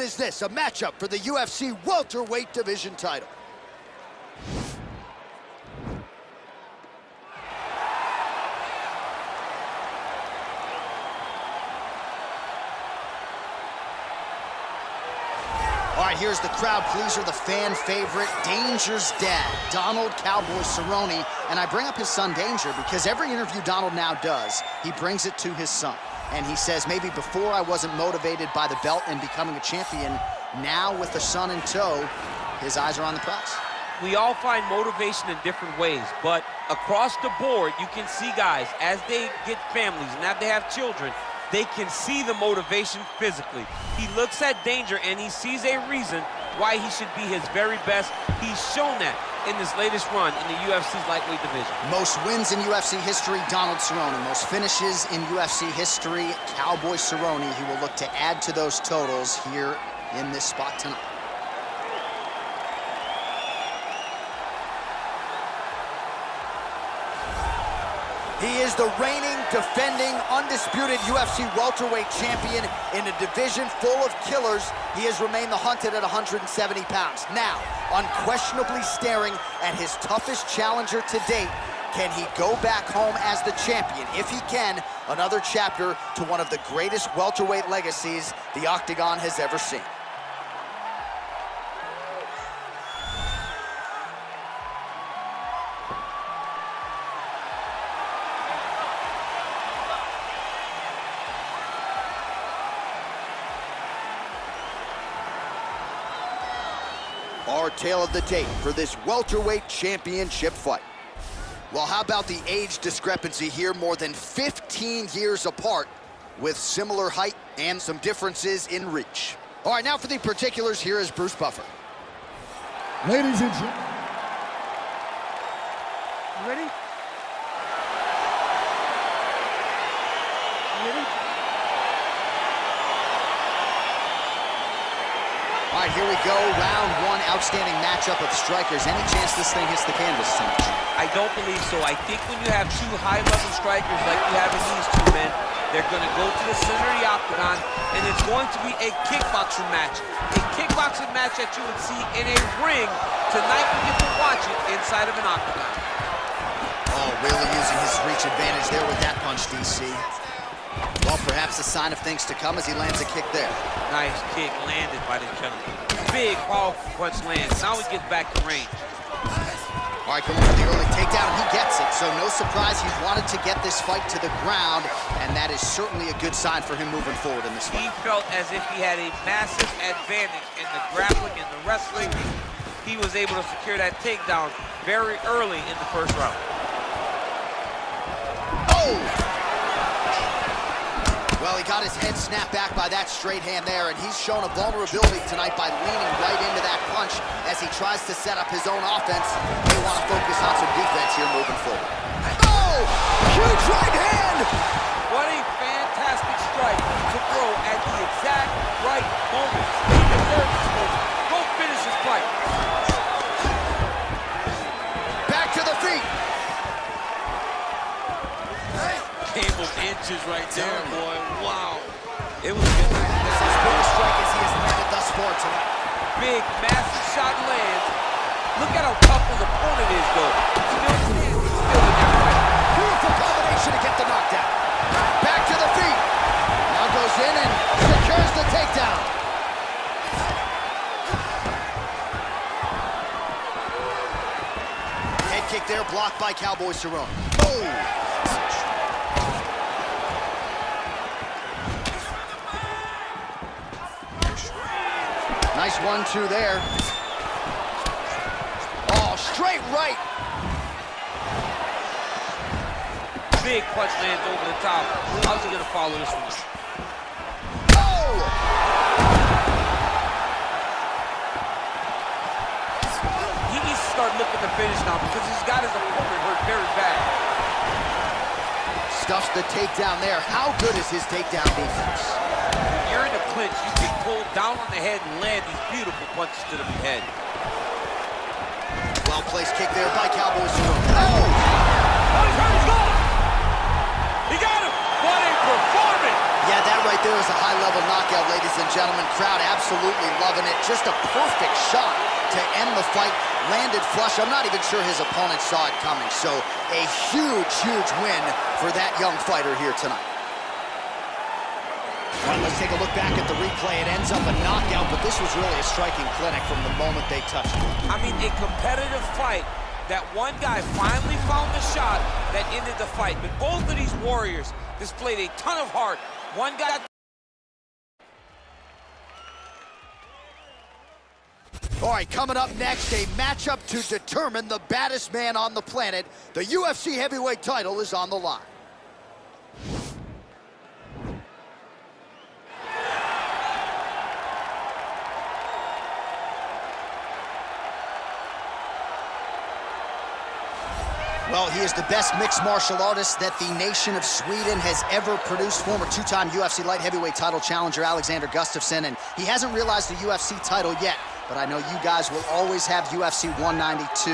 is this? A matchup for the UFC welterweight division title. All right, here's the crowd pleaser, the fan favorite, Danger's dad, Donald Cowboy Cerrone. And I bring up his son, Danger, because every interview Donald now does, he brings it to his son. And he says, maybe before I wasn't motivated by the belt and becoming a champion, now with the son in tow, his eyes are on the prize. We all find motivation in different ways, but across the board, you can see guys, as they get families and as they have children, they can see the motivation physically. He looks at Danger and he sees a reason why he should be his very best. He's shown that in this latest run in the UFC's lightweight division. Most wins in UFC history, Donald Cerrone. Most finishes in UFC history, Cowboy Cerrone. He will look to add to those totals here in this spot tonight. He is the reigning, defending, undisputed UFC welterweight champion in a division full of killers. He has remained the hunted at 170 pounds. Now, unquestionably staring at his toughest challenger to date. Can he go back home as the champion? If he can, another chapter to one of the greatest welterweight legacies the Octagon has ever seen. Our tale of the tape for this welterweight championship fight. Well, how about the age discrepancy here? More than 15 years apart with similar height and some differences in reach. All right, now for the particulars, here is Bruce Buffer. Ladies and gentlemen. You ready? You ready? All right, here we go. Round one, outstanding matchup of strikers. Any chance this thing hits the canvas tonight? I don't believe so. I think when you have two high-level strikers like you have in these two men, they're going to go to the center of the octagon, and it's going to be a kickboxing match. A kickboxing match that you would see in a ring. Tonight we get to watch it inside of an octagon. Oh, really using his reach advantage there with that punch, DC. Well, perhaps a sign of things to come as he lands a kick there. Nice kick landed by the gentleman. Big, powerful punch lands. Now he gets back to range. All right, going for the early takedown. He gets it, so no surprise he wanted to get this fight to the ground, and that is certainly a good sign for him moving forward in this fight. He felt as if he had a massive advantage in the grappling and the wrestling. He was able to secure that takedown very early in the first round. Oh! Well, he got his head snapped back by that straight hand there, and he's shown a vulnerability tonight by leaning right into that punch as he tries to set up his own offense. They want to focus on some defense here moving forward. Oh! Huge right hand! What a fantastic strike to throw at the exact right moment. He deserves this moment. Go finish his fight. Back to the feet. Game of inches right there, boy. Wow. It was good. This is his biggest strike as he has landed thus far tonight. Big, massive shot lands. Look at how tough his opponent is, though. Still standing, still in that fight. Beautiful combination to get the knockdown. Back to the feet. Now goes in and secures the takedown. Head kick there, blocked by Cowboy Cerrone. Oh! Nice 1-2 there. Oh, straight right. Big punch lands over the top. How's he gonna follow this one? Oh! He needs to start looking to finish now because he's got his opponent hurt very bad. Stuffs the takedown there. How good is his takedown defense? When you're in a clinch, you can pull down on the head and land these beautiful punches to the head. Well-placed kick there by Cowboy Cerrone. Oh! Oh, he's hurt, he's gone! He got him! What a performance! Yeah, that right there is a high-level knockout, ladies and gentlemen. Crowd absolutely loving it. Just a perfect shot to end the fight. Landed flush. I'm not even sure his opponent saw it coming. So a huge, huge win for that young fighter here tonight. All right, let's take a look back at the replay. It ends up a knockout, but this was really a striking clinic from the moment they touched it. I mean, a competitive fight. That one guy finally found the shot that ended the fight. But both of these warriors displayed a ton of heart. One guy... All right, coming up next, a matchup to determine the baddest man on the planet. The UFC heavyweight title is on the line. Well, he is the best mixed martial artist that the nation of Sweden has ever produced. Former two-time UFC light heavyweight title challenger Alexander Gustafsson, and he hasn't realized the UFC title yet. But I know you guys will always have UFC 192,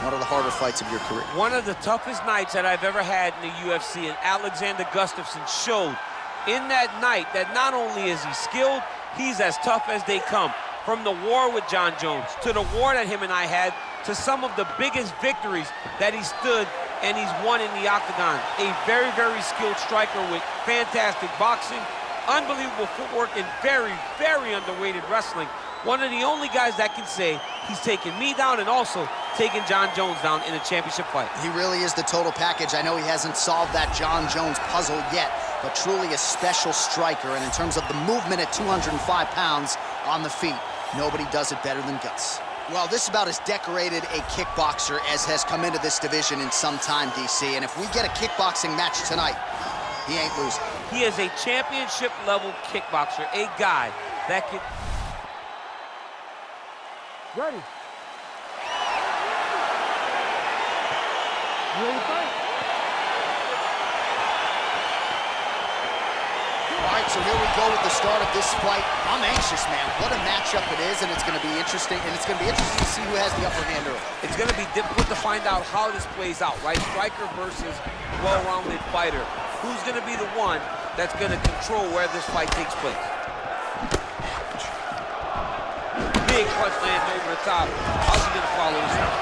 one of the harder fights of your career. One of the toughest nights that I've ever had in the UFC, and Alexander Gustafsson showed in that night that not only is he skilled, he's as tough as they come. From the war with John Jones, to the war that him and I had, to some of the biggest victories that he stood and he's won in the octagon. A very, very skilled striker with fantastic boxing, unbelievable footwork, and very, very underrated wrestling. One of the only guys that can say he's taken me down and also taken John Jones down in a championship fight. He really is the total package. I know he hasn't solved that John Jones puzzle yet, but truly a special striker. And in terms of the movement at 205 pounds on the feet, nobody does it better than Gus. Well, this is about as decorated a kickboxer as has come into this division in some time, DC. And if we get a kickboxing match tonight, he ain't losing. He is a championship-level kickboxer, a guy that can... Ready. You ready to fight? All right, so here we go with the start of this fight. I'm anxious, man. What a matchup it is, and it's going to be interesting. And it's going to be interesting to see who has the upper hand early. It's going to be difficult to find out how this plays out, right? Striker versus well-rounded fighter. Who's going to be the one that's going to control where this fight takes place? Big punch lands over the top. How's he going to follow this up?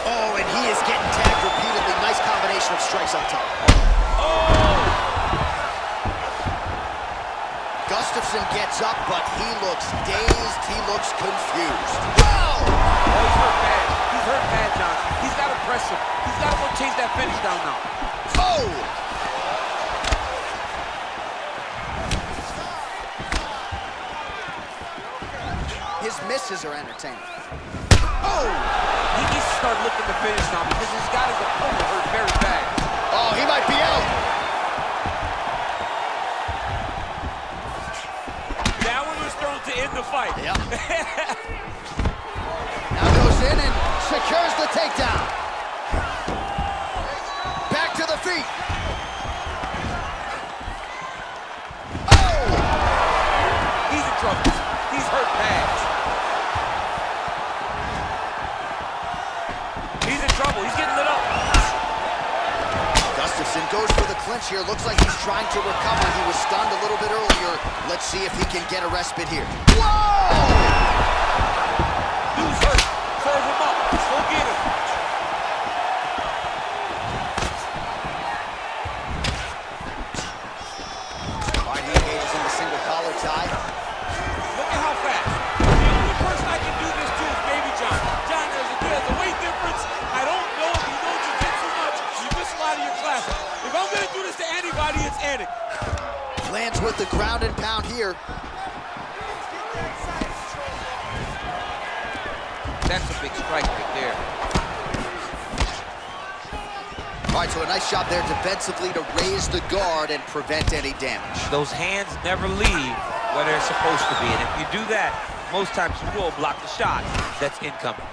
Oh, and he is getting tagged repeatedly. Nice combination of strikes up top. Oh! Gustafsson gets up, but he looks dazed. He looks confused. Whoa! Oh, he's hurt bad. He's hurt bad, John. He's got to press him. He's got to go chase that finish down now. Oh! His misses are entertaining. Oh! He needs to start looking to finish now because he's got his opponent hurt very bad. Oh, he might be out. To end the fight. Yep. Now goes in and secures the takedown. Back to the feet. Oh! He's in trouble. He's hurt bad. He's in trouble. He's getting lit up. Gustafsson goes for the clinch here. Looks like he's trying to recover. He was stunned a little bit earlier. Let's see if he can get a respite here. Whoa! Dude's hurt. Serve him up. Go get him. All right, he engages in the single collar tie. Look at how fast. The only person I can do this to is Baby John. John, there's a weight difference. I don't know if you know jiu-jitsu much. You miss a lot of your classes. If I'm going to do this to anybody, it's Anik. Lands with the ground and pound here. That's a big strike right there. All right, so a nice shot there defensively to raise the guard and prevent any damage. Those hands never leave where they're supposed to be. And if you do that, most times you will block the shot that's incoming.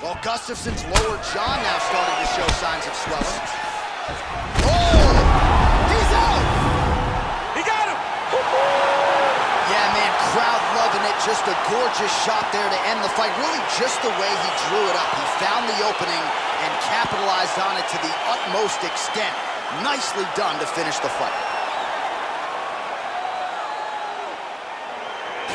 Well, Gustafsson's lower jaw now starting to show signs of swelling. Oh! He's out! He got him! Yeah, man, crowd loving it. Just a gorgeous shot there to end the fight. Really just the way he drew it up. He found the opening and capitalized on it to the utmost extent. Nicely done to finish the fight.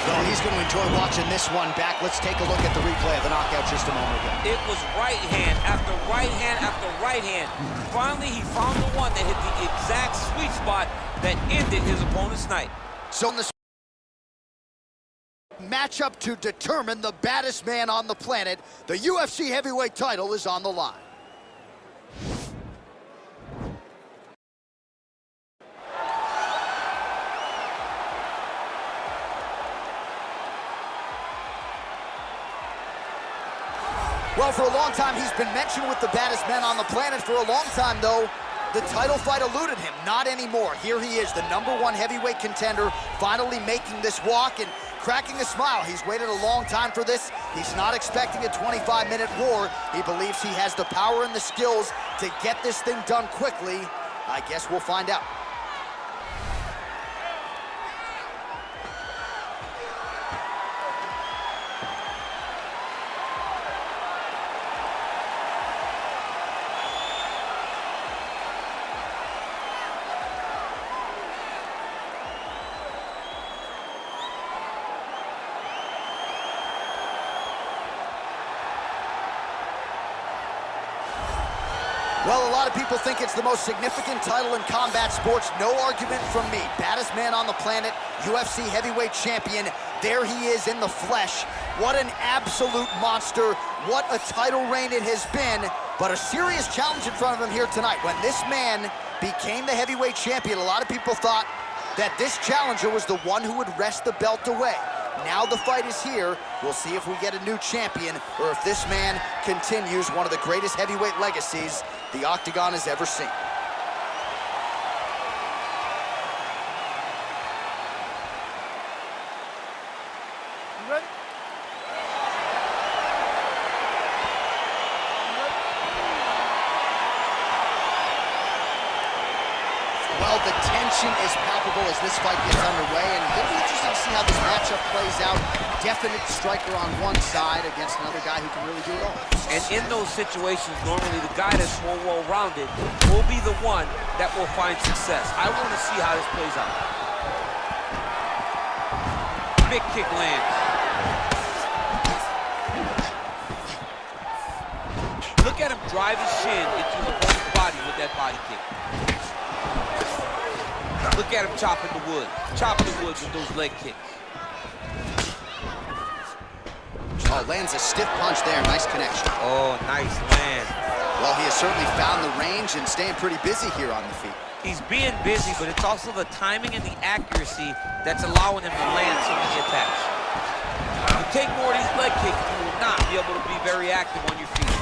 Well, he's going to enjoy watching this one back. Let's take a look at the replay of the knockout just a moment ago. It was right hand after right hand after right hand. Finally, he found the one that hit the exact sweet spot that ended his opponent's night. So in this matchup to determine the baddest man on the planet, the UFC heavyweight title is on the line. Well, for a long time, he's been mentioned with the baddest men on the planet. For a long time, though, the title fight eluded him. Not anymore. Here he is, the #1 heavyweight contender, finally making this walk and cracking a smile. He's waited a long time for this. He's not expecting a 25-minute war. He believes he has the power and the skills to get this thing done quickly. I guess we'll find out. Well, a lot of people think it's the most significant title in combat sports. No argument from me. Baddest man on the planet, UFC heavyweight champion. There he is in the flesh. What an absolute monster. What a title reign it has been. But a serious challenge in front of him here tonight. When this man became the heavyweight champion, a lot of people thought that this challenger was the one who would wrest the belt away. Now the fight is here. We'll see if we get a new champion or if this man continues one of the greatest heavyweight legacies the Octagon has ever seen. You ready? Well, the tension is palpable as this fight gets underway, and it'll be interesting to see how this matchup plays out. Definite striker on one side against another guy who can really do it all. And in those situations, normally the guy that's more well-rounded will be the one that will find success. I want to see how this plays out. Big kick lands. Look at him drive his shin into the opponent's body with that body kick. Look at him chopping the wood. Chopping the wood with those leg kicks. Oh, lands a stiff punch there. Nice connection. Oh, nice land. Well, he has certainly found the range and staying pretty busy here on the feet. He's being busy, but it's also the timing and the accuracy that's allowing him to land so many attacks. If you take more of these leg kicks, you will not be able to be very active on your feet.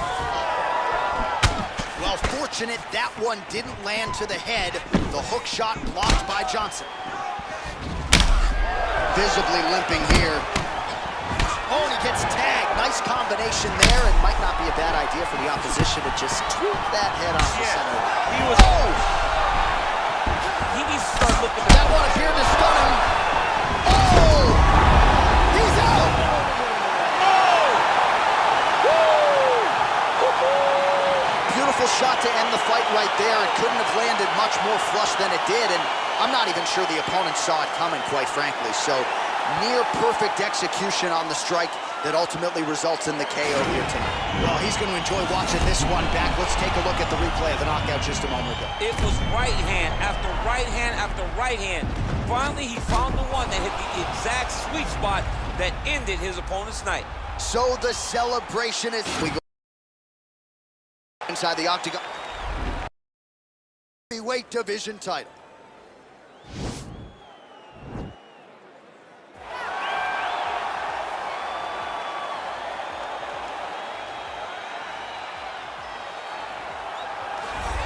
Well, fortunate that one didn't land to the head. The hook shot blocked by Johnson. Visibly limping here. Oh, and he gets tagged. Nice combination there, and might not be a bad idea for the opposition to just tweak that head off the center. He was. Oh! He needs to start looking. That one appeared to stun him. Oh! He's out! Beautiful shot to end the fight right there. It couldn't have landed much more flush than it did, and I'm not even sure the opponent saw it coming, quite frankly. So, near perfect execution on the strike that ultimately results in the KO here tonight. Well, he's going to enjoy watching this one back. Let's take a look at the replay of the knockout just a moment ago. It was right hand after right hand after right hand. Finally, he found the one that hit the exact sweet spot that ended his opponent's night. So the celebration is... We go inside the Octagon. Heavyweight division title.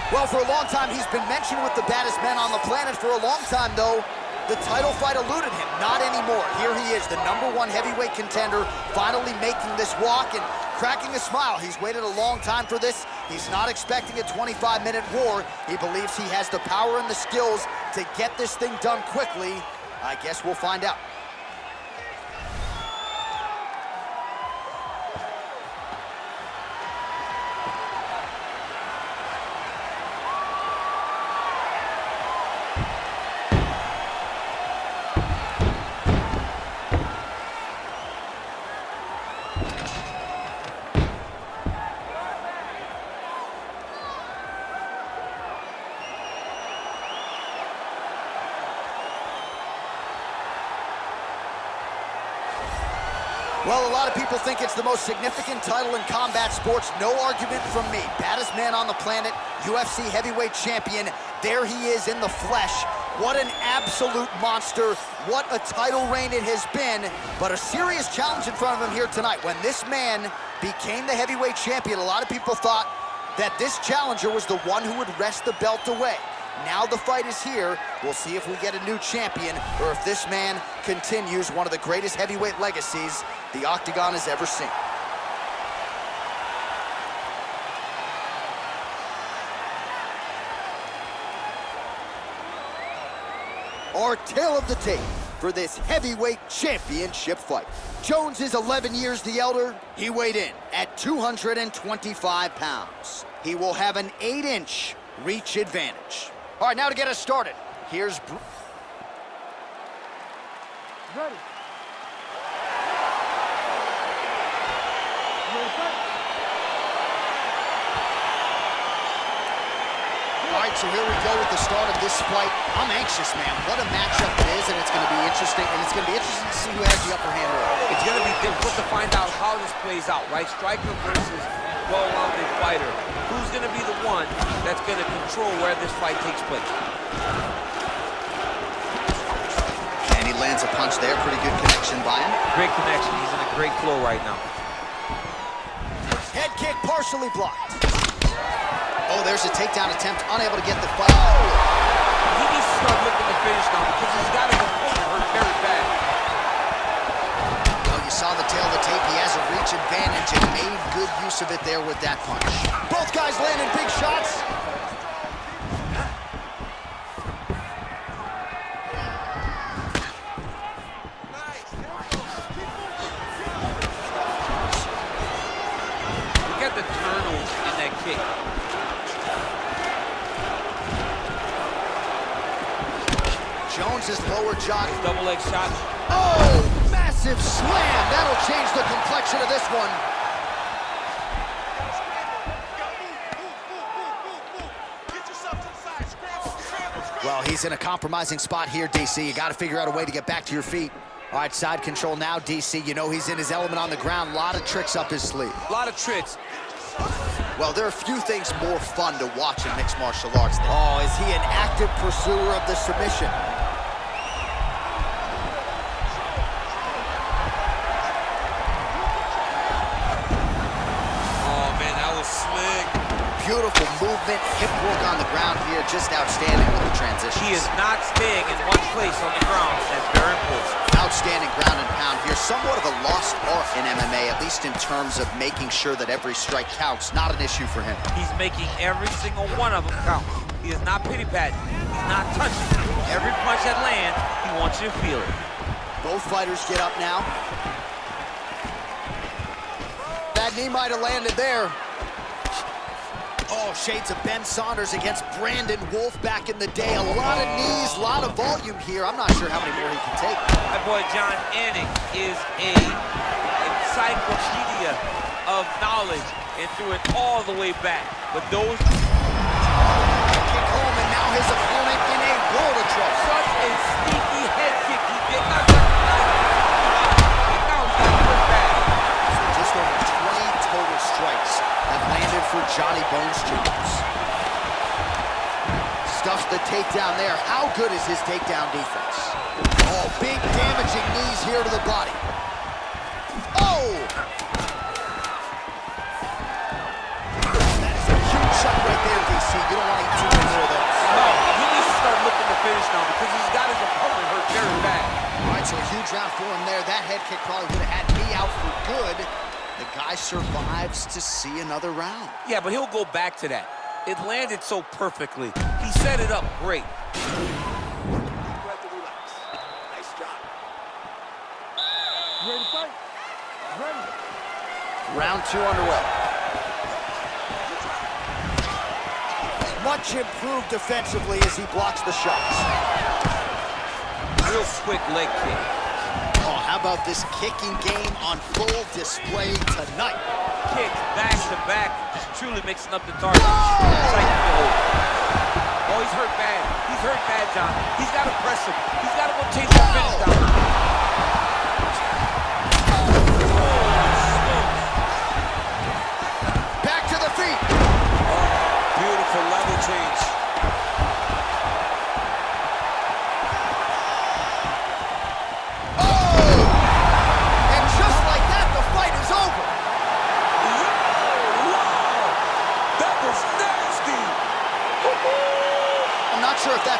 Well, for a long time, he's been mentioned with the baddest men on the planet. For a long time, though, the title fight eluded him. Not anymore. Here he is, the #1 heavyweight contender, finally making this walk and cracking a smile. He's waited a long time for this. He's not expecting a 25-minute war. He believes he has the power and the skills to get this thing done quickly. I guess we'll find out. Well, a lot of people think it's the most significant title in combat sports. No argument from me. Baddest man on the planet, UFC heavyweight champion. There he is in the flesh. What an absolute monster. What a title reign it has been. But a serious challenge in front of him here tonight. When this man became the heavyweight champion, a lot of people thought that this challenger was the one who would wrest the belt away. Now the fight is here. We'll see if we get a new champion or if this man continues one of the greatest heavyweight legacies the Octagon has ever seen. Our tale of the tape for this heavyweight championship fight. Jones is 11 years the elder. He weighed in at 225 pounds. He will have an 8-inch reach advantage. All right, now to get us started, here's Ready. All right, so here we go with the start of this fight. I'm anxious, man. What a matchup it is, and it's going to be interesting. And it's going to be interesting to see who has the upper hand. It's going to be difficult to find out how this plays out, right? Striker versus well-rounded fighter. Who's going to be the one that's going to control where this fight takes place? And he lands a punch there. Pretty good connection by him. Great connection. He's in a great flow right now. Head kick partially blocked. Oh, there's a takedown attempt, unable to get the fight. Oh! He needs to start looking to finish now because he's got his opponent hurt very bad. Well, you saw the tail of the tape. He has a reach advantage and made good use of it there with that punch. Both guys landing big shots. Look at the turtles in that kick. Jones's lower jaw. Double leg shot. Oh, massive slam. That'll change the complexion of this one. Well, he's in a compromising spot here, DC. You got to figure out a way to get back to your feet. All right, side control now, DC. You know he's in his element on the ground. A lot of tricks up his sleeve. A lot of tricks. Well, there are few things more fun to watch in mixed martial arts than... Oh, is he an active pursuer of the submission? Oh, man, that was slick. Beautiful movement, hip work on the ground here, just outstanding with the transition. He is not staying in one place on the ground. That's very important. Outstanding ground and pound here. Somewhat of a lost art in MMA, at least in terms of making sure that every strike counts. Not an issue for him. He's making every single one of them count. He is not pity-patting. He's not touching. Every punch that lands, he wants you to feel it. Both fighters get up now. That knee might have landed there. Oh, shades of Ben Saunders against Brandon Wolf back in the day. A lot of knees, a lot of volume here. I'm not sure how many more he can take. My boy John Anik is a encyclopedia of knowledge and threw it all the way back. But those... Kick home, and now his opponent in a world of trouble. Such a sneaky head kick. He did not touch the knife. Now he's got to put back. So just over 20 total strikes have landed for Johnny Bones Jones. Stuffs the takedown there. How good is his takedown defense? Oh, big damaging knees here to the body. Oh! That is a huge shot right there, DC. You don't want to eat too many more of those. No, he needs to start looking to finish now because he's got his opponent hurt very bad. All right, so a huge round for him there. That head kick probably would have had me out for good. The guy survives to see another round. Yeah, but he'll go back to that. It landed so perfectly. He set it up great. Nice job. Ready to fight? Ready. Round 2 underway. Much improved defensively as he blocks the shots. Real quick leg kick. Oh, how about this kicking game on full display tonight? Kicks back to back, just truly mixing up the target. Oh, he's hurt bad. He's hurt bad, John. He's got to press him. He's got to go chase that finish down.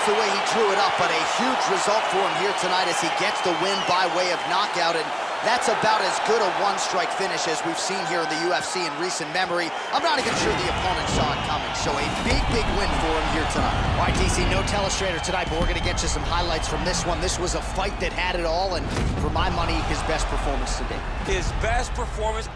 the way he drew it up, but a huge result for him here tonight as he gets the win by way of knockout, and that's about as good a one-strike finish as we've seen here in the UFC in recent memory. I'm not even sure the opponent saw it coming, so a big, big win for him here tonight. All right, DC, no telestrator tonight, but we're going to get you some highlights from this one. This was a fight that had it all, and for my money, his best performance today. His best performance.